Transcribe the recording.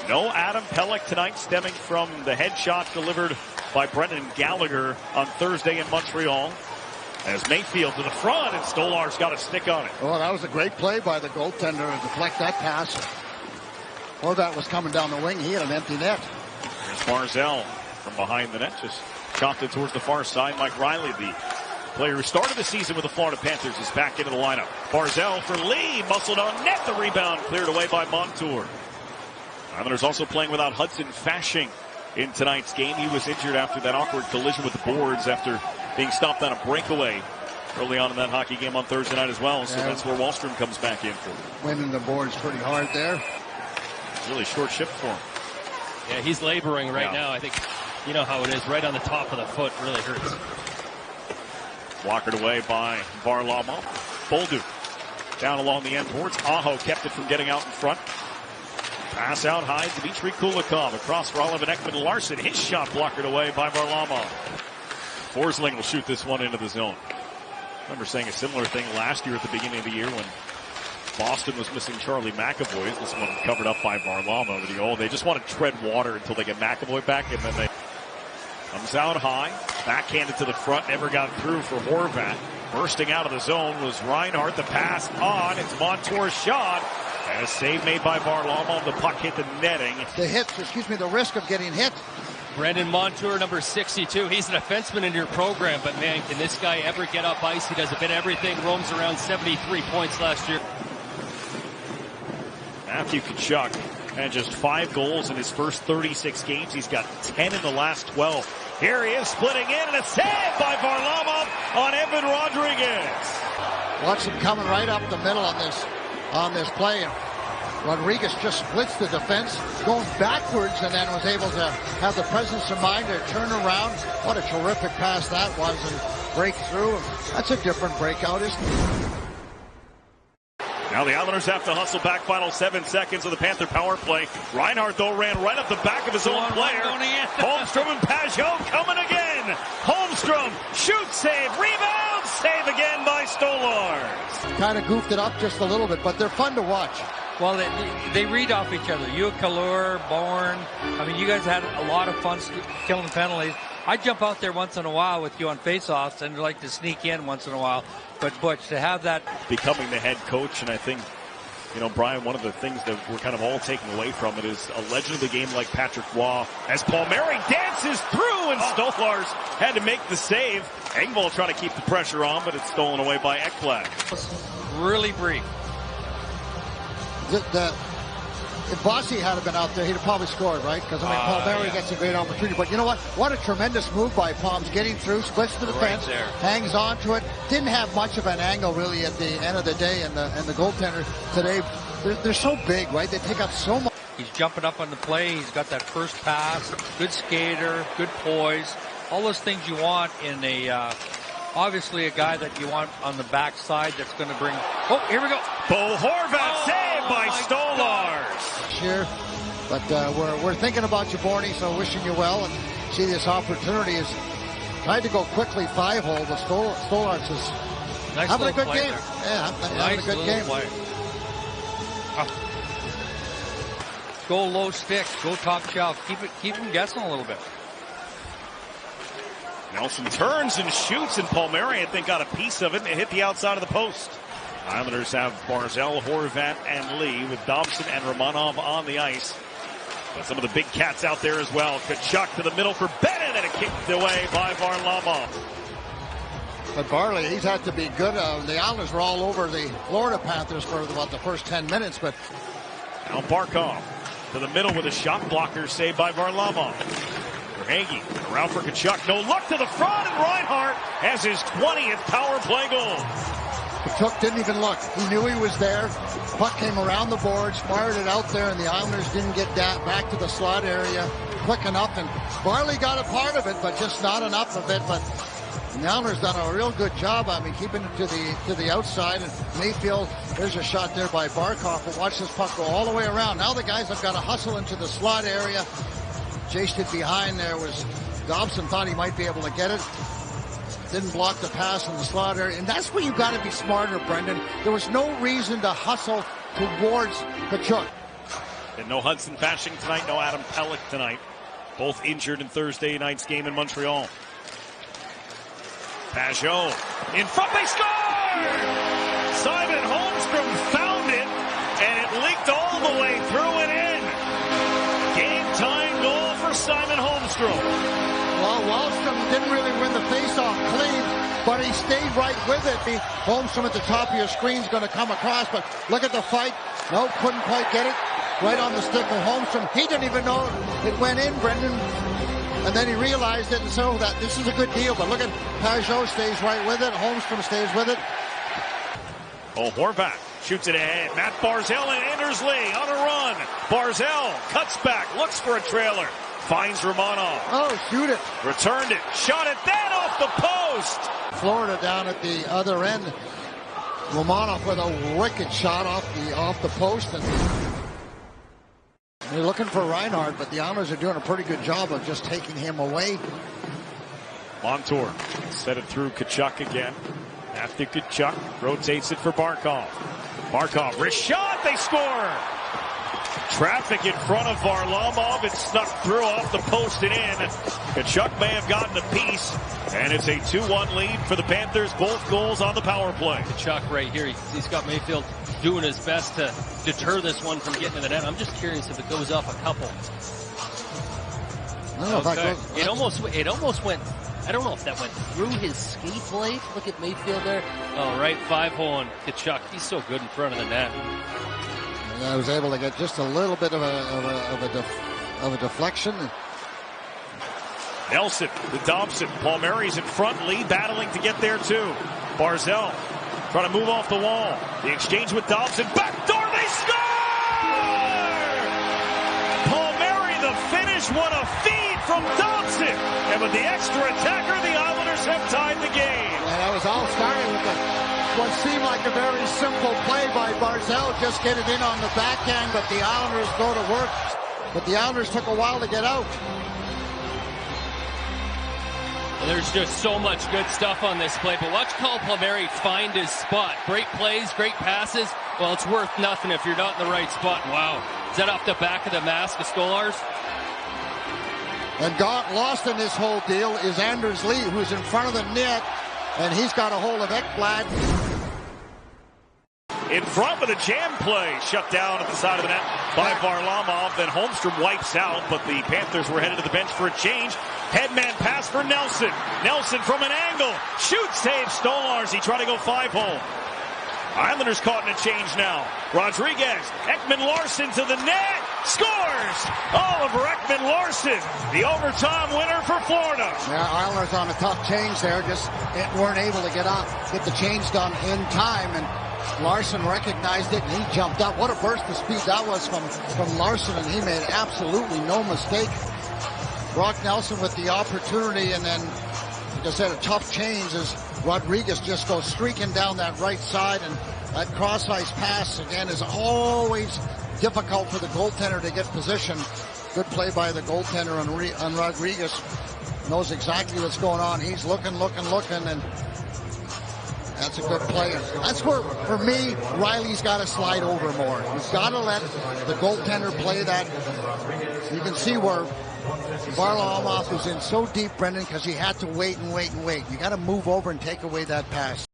No Adam Pelech tonight, stemming from the headshot delivered by Brendan Gallagher on Thursday in Montreal. As Mayfield to the front, and Stolar's got a stick on it. Oh, that was a great play by the goaltender to deflect that pass. Horvat was coming down the wing. He had an empty net. There's Barzal from behind the net, just chopped it towards the far side. Mike Riley, the player who started the season with the Florida Panthers, is back into the lineup. Barzal for Lee, muscled on net. The rebound cleared away by Montour. Islanders also playing without Hudson Fasching in tonight's game. He was injured after that awkward collision with the boards after being stopped on a breakaway early on in that hockey game on Thursday night as well. So that's where Wahlstrom comes back in for. Winning the boards pretty hard there. Really short shift for him. Yeah, he's laboring right now. I think you know how it is. Right on the top of the foot really hurts. Blockered away by Varlamov. Bolduc down along the end towards Aho. Kept it from getting out in front. Pass out high. Dmitry Kulikov across for Oliver Ekman-Larsson. His shot blockered away by Varlamov. Forsling will shoot this one into the zone. I remember saying a similar thing last year at the beginning of the year when Boston was missing Charlie McAvoy. This one covered up by Varlamov. They just want to tread water until they get McAvoy back, and then they comes out high, backhanded to the front, never got through for Horvat. Bursting out of the zone was Reinhart. The pass on. It's Montour's shot. And a save made by Varlamov. The puck hit the netting. The risk of getting hit. Brendan Montour, number 62. He's a defenseman in your program, but man, can this guy ever get up ice? He does a bit of everything. Roams around 73 points last year. Matthew Tkachuk had just 5 goals in his first 36 games. He's got 10 in the last 12. Here he is splitting in, and a save by Varlamov on Evan Rodriguez. Watch him coming right up the middle on this play. Rodriguez just splits the defense, goes backwards, and then was able to have the presence of mind to turn around. What a terrific pass that was, and break through. That's a different breakout, isn't it? Now the Islanders have to hustle back. Final 7 seconds of the Panther power play. Reinhart, though, ran right up the back of his own player. Holmstrom and Pajot coming again. Holmstrom, shoot, save, rebound, save again by Stolarz. Kind of goofed it up just a little bit, but they're fun to watch. Well, they read off each other. You, Kalur, Bourne. I mean, you guys had a lot of fun killing penalties. I jump out there once in a while with you on faceoffs and like to sneak in once in a while. But Butch, to have that. Becoming the head coach, and I think, Brian, one of the things that we're kind of all taking away from it is a legend of the game like Patrick Waugh. As Palmieri dances through, and Stolarz had to make the save. Engvall trying to keep the pressure on, but it's stolen away by Ekblad. Really brief. If Bossy had been out there, he'd have probably scored, right? Because, Palmieri gets a great opportunity. But you know what? What a tremendous move by Palms. Getting through, splits the defense, hangs on to it. Didn't have much of an angle, really, at the end of the day. And the goaltender today, they're so big, right? They take up so much. He's jumping up on the play. He's got that first pass. Good skater, good poise. All those things you want in obviously a guy that you want on the backside that's going to bring. Oh, here we go. Bo Horvat saved by Stolarz. Here, but we're thinking about you, Borny, so wishing you well, and see this opportunity is trying to go quickly 5-hole. The Stolarz is having a good game. Yeah, having a good game. Go low stick, go top shelf. Keep him guessing a little bit. Nelson turns and shoots, and Palmieri, I think, got a piece of it, and it hit the outside of the post. Islanders have Barzal, Horvat, and Lee, with Dobson and Romanov on the ice. But some of the big cats out there as well. Tkachuk to the middle for Bennett, and it kicked away by Varlamov. But Barley, he's had to be good. The Islanders were all over the Florida Panthers for about the first 10 minutes. But now Barkov to the middle with a shot blocker saved by Varlamov. Hagee around for Tkachuk. No luck to the front, and Reinhart has his 20th power play goal. Tkachuk didn't even look. He knew he was there. Puck came around the boards, fired it out there, and the Islanders didn't get that back to the slot area quick enough. And Barley got a part of it, but just not enough of it. But the Islanders done a real good job. Keeping it to the outside. And Mayfield, there's a shot there by Barkov. But watch this puck go all the way around. Now the guys have got to hustle into the slot area. Chased it behind there was Dobson, thought he might be able to get it. Didn't block the pass in the slot area. And that's where you got to be smarter, Brendan. There was no reason to hustle towards Tkachuk. And no Hudson Fasching tonight, no Adam Pelech tonight. Both injured in Thursday night's game in Montreal. Pajot in front, they score! Simon Holmstrom found it, and it leaked all the way through and in. Game-time goal for Simon Holmstrom. Well, Wallstrom didn't really win the face-off clean, but he stayed right with it. Holmstrom at the top of your screen is going to come across, but look at the fight. No, couldn't quite get it. Right on the stick of Holmstrom. He didn't even know it went in, Brendan. And then he realized it, and so that this is a good deal. But look at Pajot stays right with it. Holmstrom stays with it. Oh, Horvat shoots it ahead. Matt Barzal and Anders Lee on a run. Barzal cuts back, looks for a trailer. Finds Romanov. Oh, shoot it. Returned it. Shot it then off the post. Florida down at the other end. Romanov with a wicked shot off the post. And they're looking for Reinhardt, but the Islanders are doing a pretty good job of just taking him away. Montour set it through Tkachuk again. After Tkachuk rotates it for Barkov. Barkov, wrist shot, they score! Traffic in front of Varlamov. It snuck through off the post and in. Tkachuk may have gotten a piece, and it's a 2-1 lead for the Panthers. Both goals on the power play. Tkachuk right here, he's got Mayfield doing his best to deter this one from getting to the net. I'm just curious if it goes up a couple. I don't know if that goes. It almost went. I don't know if that went through his skate blade. Look at Mayfield there. Oh, right, 5-hole on Tkachuk. He's so good in front of the net. And I was able to get just a little bit of a deflection. Nelson with Dobson. Palmieri's in front. Lee battling to get there too. Barzal trying to move off the wall. The exchange with Dobson. Backdoor, they score! Palmieri, the finish. What a feed from Dobson. And with the extra attacker, the Islanders have tied the game. And that was all starting with what seemed like a very simple play by Barzal. Just get it in on the backhand, but the Islanders go to work. But the Islanders took a while to get out. There's just so much good stuff on this play, but watch Cole Palmieri find his spot. Great plays, great passes. Well, it's worth nothing if you're not in the right spot. Wow. Is that off the back of the mask of Stolarz? And got lost in this whole deal is Anders Lee, who's in front of the net, and he's got a hold of Ekblad. In front with a jam play, shut down at the side of the net by Varlamov. Then Holmstrom wipes out, but the Panthers were headed to the bench for a change. Headman pass for Nelson. Nelson from an angle. Shoots, saves Stolarz. He tried to go 5-hole. Islanders caught in a change now. Rodriguez, Ekman-Larsson to the net. Scores! Oliver Ekman-Larsson, the overtime winner for Florida. Yeah, Islanders on a tough change there. Just weren't able to get the change done in time. And Larsson recognized it, and he jumped up. What a burst of speed that was from Larsson, and he made absolutely no mistake. Brock Nelson with the opportunity, and then, like I said, a tough change as Rodriguez just goes streaking down that right side, and that cross-ice pass, again, is always difficult for the goaltender to get position. Good play by the goaltender on Rodriguez. Knows exactly what's going on. He's looking, and that's a good play. That's where, for me, Riley's got to slide over more. He's got to let the goaltender play that. You can see where Varlamov was in so deep, Brendan, because he had to wait. You got to move over and take away that pass.